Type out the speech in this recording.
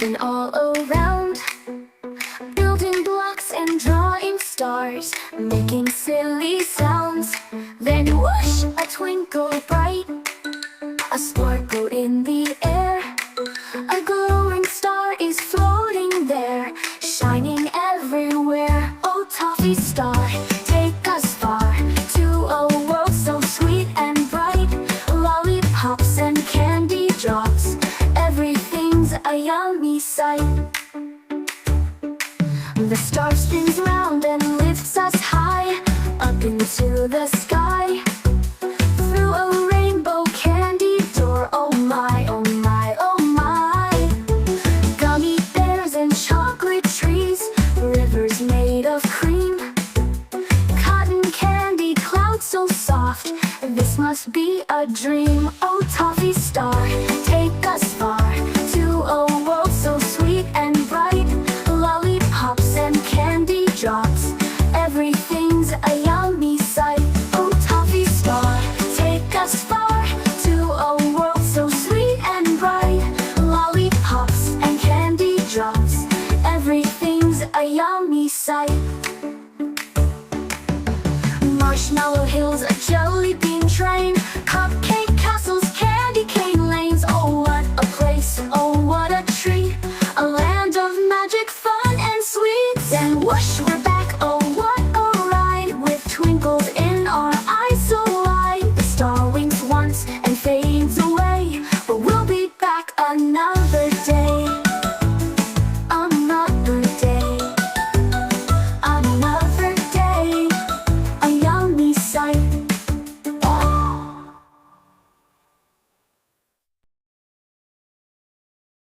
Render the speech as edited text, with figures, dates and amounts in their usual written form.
motion all around, building blocks and drawing stars, making silly sounds. Then whoosh, a twinkle bright, a sparkle in the air. A glowing star is floating there, shining everywhere. Oh, Toffee Star, take us far to a world so sweet and bright. Lollipops and candy drops, everything's a yummy sight. The star spins round and lifts us high, up into the sky.